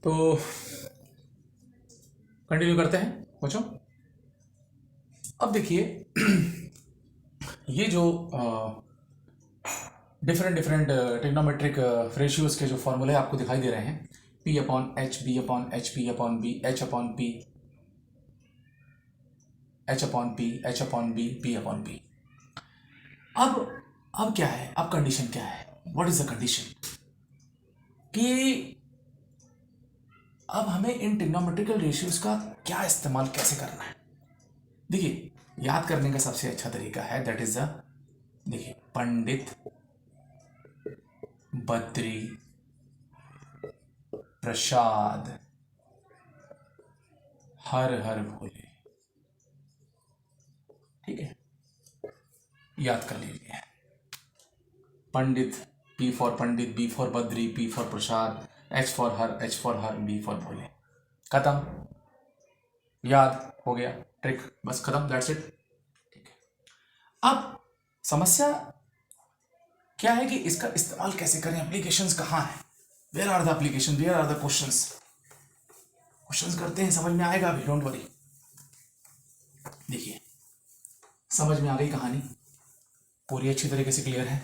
तो कंटिन्यू करते हैं बच्चों। अब देखिए ये जो डिफरेंट डिफरेंट ट्रिग्नोमेट्रिक रेशियोज के जो फॉर्मूले आपको दिखाई दे रहे हैं, P upon H, B upon H, P upon B, H upon P, H upon P, H upon B, P upon B. अब क्या है, अब कंडीशन क्या है, व्हाट इज द कंडीशन कि अब हमें इन ट्रिग्नोमेट्रिकल रेशियोज का क्या इस्तेमाल कैसे करना है। देखिए, याद करने का सबसे अच्छा तरीका है दैट इज द, देखिए, पंडित, बद्री, प्रसाद, हर हर भोले। ठीक है, याद कर लीजिए। Pandit, P for Pandit, B for Badri, P for Prasad, H for Har, H for Har, B for Bhole. खत्म, याद हो गया ट्रिक, बस खत्म, दैट्स इट। ठीक है, अब समस्या क्या है कि इसका इस्तेमाल कैसे करें, एप्लीकेशंस कहाँ है, where are the application, where are the questions. Questions करते हैं, समझ में आएगा अभी, डोंट वरी। देखिए, समझ में आ गई कहानी, पूरी अच्छी तरीके से क्लियर है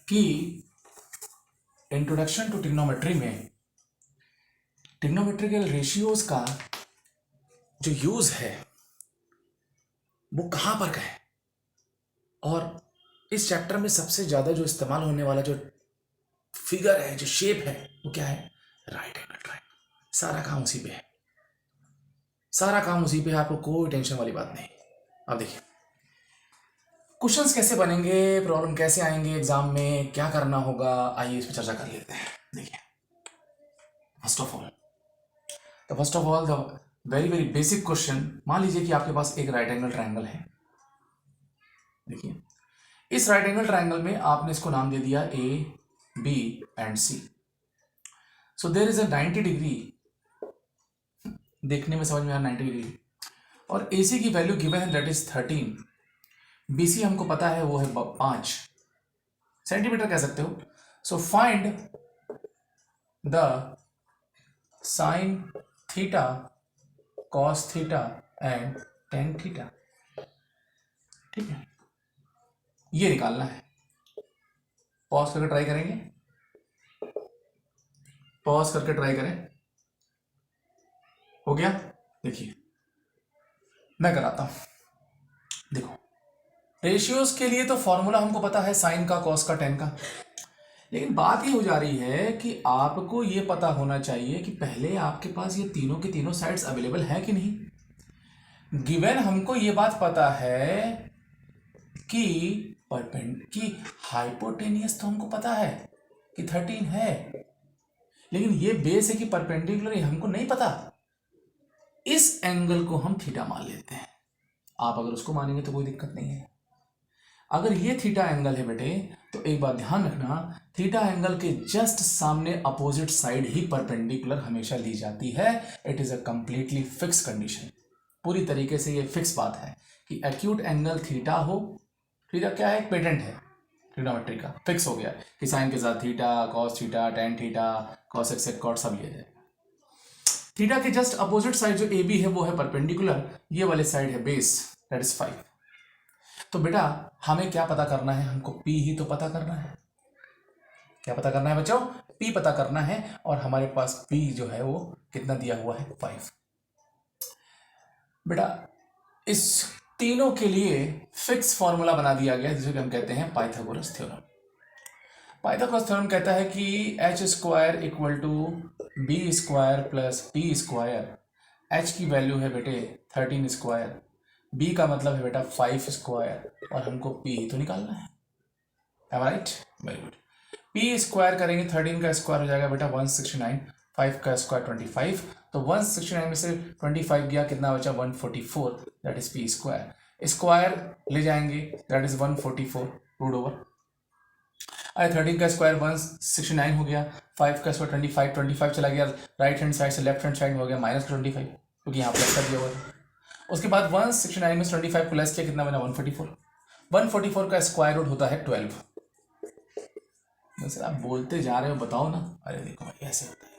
कि इंट्रोडक्शन टू ट्रिग्नोमेट्री में ट्रिग्नोमेट्रिकल रेशियोज का जो यूज है वो कहां पर का है, और इस चैप्टर में सबसे ज्यादा जो इस्तेमाल होने वाला जो फिगर है, जो शेप है, वो क्या है, राइट एंगल ट्रायंगल। सारा काम उसी पे है, सारा काम उसी पे है, आपको कोई टेंशन वाली बात नहीं। अब देखिए, क्वेश्चंस कैसे बनेंगे, प्रॉब्लम कैसे आएंगे एग्जाम में, क्या करना होगा, आइए इस पर चर्चा कर लेते हैं। देखिए, first of all the very very basic question, मान लीजिए कि आपके पास एक राइट एंगल ट्रायंगल है। देखिए, इस राइट एंगल ट्रायंगल में आपने इसको नाम दे दिया A, B and C. So there is a 90 degree, देखने में समझ में आया 90 डिग्री, और ए सी की वैल्यू गिवन है दैट इज 13, बी सी हमको पता है वो है 5 सेंटीमीटर कह सकते हो। So find the sine theta, cos theta and tan theta. ठीक है, ये निकालना है। पॉज करके ट्राई करेंगे, पॉज करके ट्राई करें, हो गया। देखिए, मैं कराता हूं। देखो, रेशियोज के लिए तो फॉर्मूला हमको पता है, साइन का, कॉस का, टेन का, लेकिन बात ये हो जा रही है कि आपको ये पता होना चाहिए कि पहले आपके पास ये तीनों के तीनों साइड्स अवेलेबल है कि नहीं। गिवन हमको ये बात पता है कि कि हाइपोटेनियस तो हमको पता है कि 13 है, लेकिन ये बेस है कि परपेंडिकुलर, ये हमको नहीं पता। इस एंगल को हम थीटा मान लेते हैं, आप अगर उसको मानेंगे तो कोई दिक्कत नहीं है। अगर ये थीटा एंगल है बेटे, तो एक बात ध्यान रखना, थीटा एंगल के जस्ट सामने अपोजिट साइड ही परपेंडिकुलर हमेशा ली जाती है। It is a completely fix condition, पूरी तरीके से ये फिक्स बात है कि एक्यूट एंगल थीटा हो। थीटा क्या है, एक पेटेंट है ट्रिग्नोमेट्री का, फिक्स हो गया कि साइन के साथ theta, cos theta, tan theta, cos x cot सब लिया जाए। थीटा के जस्ट अपोजिट साइड जो ए बी है वो है परपेंडिकुलर, ये वाले साइड है बेस, दैट इज 5। तो बेटा हमें क्या पता करना है, हमको P ही तो पता करना है। क्या पता करना है बच्चों, P पता करना है, और हमारे पास P जो है वो कितना दिया हुआ है, 5। बेटा इस तीनों के लिए फिक्स फॉर्मूला बना दिया गया जिसे हम कहते हैं पाइथागोरस थ्योरम। पाइथागोरस थ्योरम कहता है कि H square equal to B square plus P square. H की वैल्यू है बेटे 13 स्क्वायर, बी का मतलब है बेटा 5 स्क्वायर, और हमको पी तो निकालना है, right, very good. P square करेंगे, 13 का स्क्वायर हो जाएगा बेटा 169, 5 का स्क्वायर 25, तो 169 में से 25 गया, कितना बचा 144, that is P square. Square ले जाएंगे, दैट इज 144 रूट ओवर, अरे 13 का स्क्वायर 169 हो गया, 5 का स्क्वायर 25, 25 चला गया राइट हैंड साइड से लेफ्ट हैंड साइड में, हो गया -25, क्योंकि यहाँ प्लस कर दिया हुआ है। उसके बाद 169 में 25 प्लस किया, कितना बना 144। 144 का स्क्वायर रूट होता है 12। सर आप बोलते जा रहे हो, बताओ ना। अरे देखो भाई, ऐसे होता है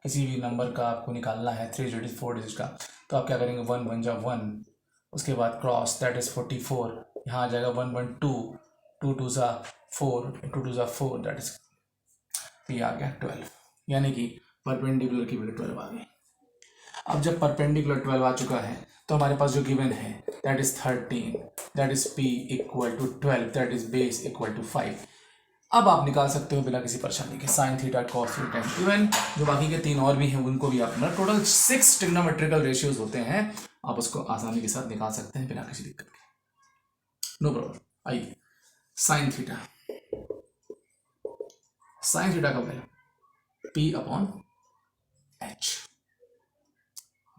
किसी भी नंबर का आपको निकालना है 3 डिजिट 4 डिजिट का, तो आप क्या करेंगे, 1 1 जा 1, उसके बाद क्रॉस दैट इज़ 44, यहाँ आ जाएगा 1 1 2, 2 2 जा 4, 2 2 जा 4 दैट इज ये आ गया 12, यानी कि परपेंडिकुलर की वैल्यू 12 आ गई। अब जब परपेंडिकुलर 12 आ चुका है तो हमारे पास जो गिवन है that is 13, that is p equal to 12, that is base equal to 5। अब आप निकाल सकते हो बिना किसी परेशानी के sine theta cos theta, even जो बाकी के 3 और भी हैं उनको भी आप, मतलब टोटल 6 ट्रिग्नोमेट्रिकल रेशियोज होते हैं, आप उसको आसानी के साथ निकाल सकते हैं बिना किसी दिक्कत के, नो प्रॉब्लम। आइए साइन थीटा का वैल्यू p अपॉन h,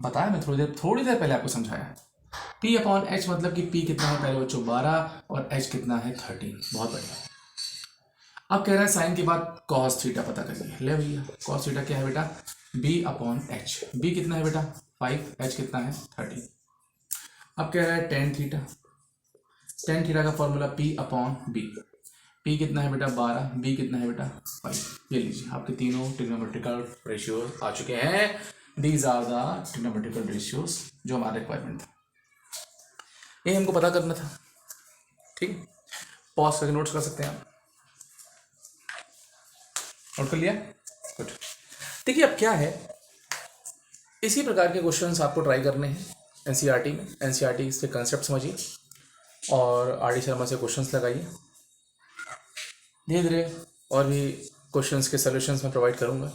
बताया मैं थोड़ी देर पहले आपको समझाया। p अपॉन h मतलब कि p कितना है पहले बच्चों 12 और h कितना है 13, बहुत बढ़िया। अब कह रहा है साइन के बाद कॉस थीटा पता करिए, ले भैया कॉस थीटा क्या है बेटा, b अपॉन h, b कितना है बेटा 5, h कितना है 13। अब कह रहा है टेन थीटा का formula p upon b, p कितना है बेटा 12, b कितना है बेटा 5, ये लीजिए आपके तीनों ट्रिग्नोमेट्रिकल रेशियोज आ चुके हैं। These are the trigonometrical ratios जो हमारा रिक्वायरमेंट था, ये हमको पता करना था, ठीक है। पॉज करके नोट्स कर सकते हैं आप, नोट कर लिया, गुड। देखिए अब क्या है, इसी प्रकार के क्वेश्चंस आपको ट्राई करने हैं एनसीईआरटी में। एनसीईआरटी इसके कंसेप्ट समझिए और आर डी शर्मा से क्वेश्चंस लगाइए, धीरे धीरे और भी क्वेश्चंस के सॉल्यूशंस मैं प्रोवाइड करूँगा,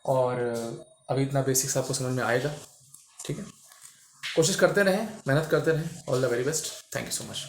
और अभी इतना बेसिक्स आपको समझ में आएगा, ठीक है। कोशिश करते रहें, मेहनत करते रहें। All the very best, thank you so much.